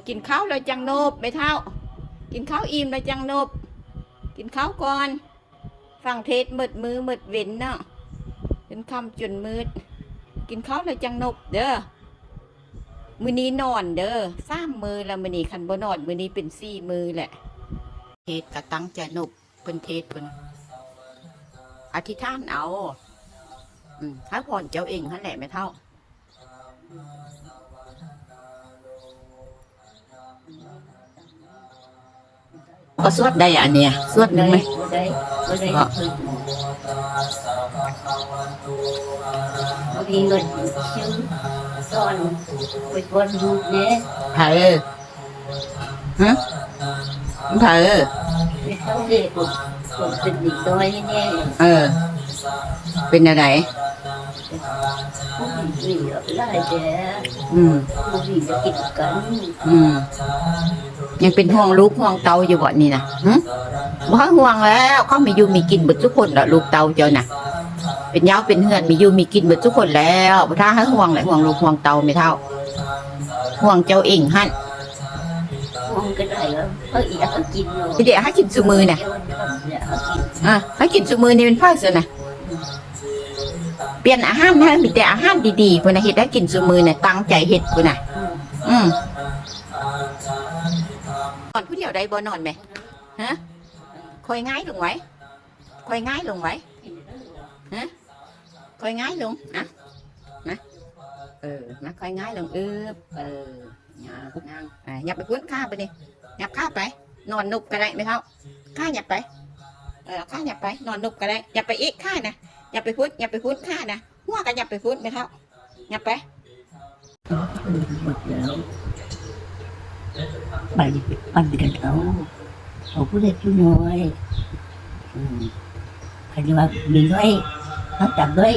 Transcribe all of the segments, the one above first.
กินข้าวแล้วจังโนบไม่เท่ากินข้าวอิ่มแล้วจังโนบกินข้าวก่อนฟังเทศมืดมือมืดเว้นเนาะเป็นคำจนมืดกินข้าวแล้วจังโนบเด้อมื้อนี้นอนเด้อ3 มื้อแล้วมื้อนี้คันบ่นอนมื้อนี้เป็น4 มื้อแหละเทศกะตั้งใจนบเพิ่นเทศเพิ่นอธิษฐานเอาให้พรเจ้าเองนั่นแหละไม่เท่าก็สวดได้อันเนี้ยสวดหนึ่งไหมก็มีเงินชื่อสอนไปคนดูเนี่ยเธอฮะเธอไม่เข้าเด็กคนเป็นเด็กน้อยเนี่ยเป็นอะไรผู้หญิงไล่แกผู้หญิงจะกินกันยังเป็นห่วงลูกห่วงเตาอยู่บ่นี่นะบ่ห่วงแล้วเขามีอยู่มีกินหมดทุกคนแล้วลูกเตาเจ้าน่ะเป็นยาวเป็นเหือนมีอยู่มีกินหมดทุกคนแล้วถ้าให้ห่วงแหละห่วงลูกห่วงเตาไม่เท่าห่วงเจ้าเองหั่นห่วงกันได้แล้วอีกเขากินเดี๋ยวให้กินซุมือน่ะให้กินซุมือนี่เป็นไฟเสียน่ะเปลี่ยนอาหารนะมีแต่อาหารดีๆพุ่นน่ะเฮ็ดให้กินซุมือน่ะตั้งใจเฮ็ดพุ่นน่ะนอนผู้เดียวได้บ่นอนไหมฮะคอยง่ายลงไว้คอยง่ายลงไว้ฮะคอยง่ายลงนะนะคอยง่ายลงหยับไปพื้นข้าไปดิหยับข้าไปนอนนุบก็ได้ไม่เท่าข้าหยับไปข้าหยับไปนอนนุบก็ได้หยับไปอีกข้านะหยับไปพื้นข้านะหัวก็หยับไปพื้นไม่เท่าหยับไปหมดแล้วปั่นกันเอาผู้เล็กผู้น้อยใครจะว่ามีด้วยเขาจับด้วย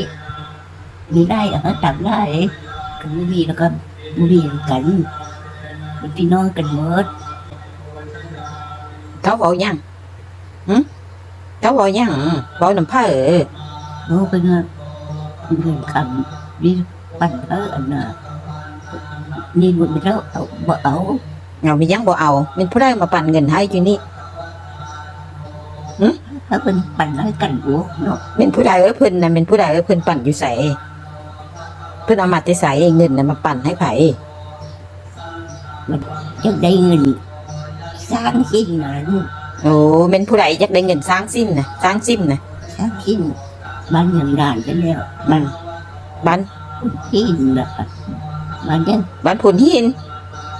มีได้เขาจับได้ก็ไม่มีแล้วก็บุรีกันเป็นพี่น้องกันหมดเขาบอกยังเขาบอกยังบอกน้ำผ้าเขาเป็นเงินคำนี่ปั่นอันน่ะนี่หมดไปแล้วเอาบ่เอามียังบ่เอาเป็นผู้ได้มาปั่นเงินให้อยู่นี่เขาเป็นปั่นให้กันหัวเนาะเป็นผู้ใดเพิ่นน่ะเป็นผู้ใดเพิ่นปั่นอยู่ใส่เพิ่นเอามาแต่ใส่เงินน่ะมาปั่นให้ไผมันยังได้เงินสร้างสิ้นนะโอ้เป็นผู้ใดอยากได้เงินสร้างสิ้นน่ะสร้างสิ้นน่ะสร้างสิ้นบ้านยังด่านกันแล้วบ้านหินน่ะบ้านยังบ้านผลหิน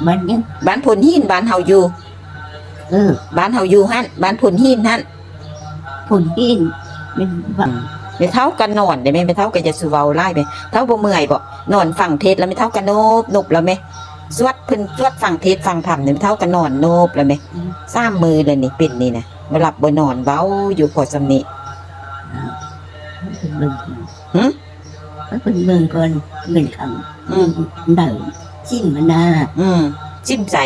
บ้านยังบ้านผลหินบ้านเฮาอยู่บ้านเฮาอยู่หั่นบ้านผลหินหั่นผลหินเป็นไม่เท่ากันนอนได้ไหมไม่เท่ากันจะสูเว้าไล่ไปเท่าบ่เมื่อยบ่นอนฟังเทศแล้วไม่เท่ากันนบแล้วไหมสวดเพิ่นสวดฟังเทศฟังธรรมเนี่ยไม่เท่ากันนอนนบแล้วไหม3 มื้อเลยนี่เป็นนี่นะบ่หลับบ่นอนเว้าอยู่พอสำนี้เป็นเมืองก่อนเงินคำได้ชิ้นมันนะชิ้นใส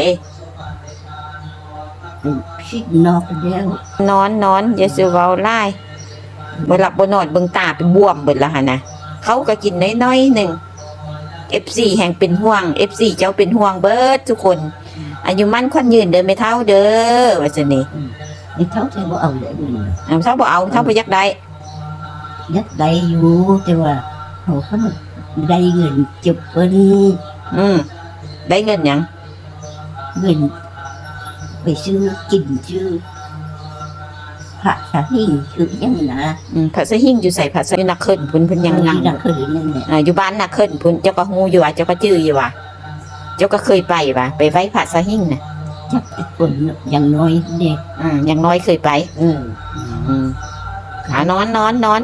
ชิ้นนอกแล้วนอนอย่าสูเว้าไล่บ่หลับบ่นอนเบิ่งตาเป็นบวมเบิดละหั่นน่ะเขาก็กินน้อยๆนึง FC แห่งเป็นห่วง FC เจ้าเป็นห่วงเบิดทุกคนอายุมั่นขวัญยืนเด้อไม่เท่าเด้อว่าซั่นนี่ไม่เท่าใช่บ่เอาเลยเท่าบ่เอาเท่าบ่อยากได้อยู่แต่ว่าเขาได้เงินจุบเพิ่นได้เงินหยังเงินไปซื้อกินชื่อพระสะหิ่งชื่อยังนะพระสะหิ่งอยู่ใส่พระสะหิ่งนักขึ้นพุ่นยังนั่งอยู่บ้านนักขึ้นพุ่นเจ้าก็ฮู้อยู่ว่าเจ้าก็ชื่ออยู่ว่าเจ้าก็เคยไปว่าไปไว้พระสะหิ่งน่ะจักคนยังน้อยเด็กยังน้อยเคยไปนอน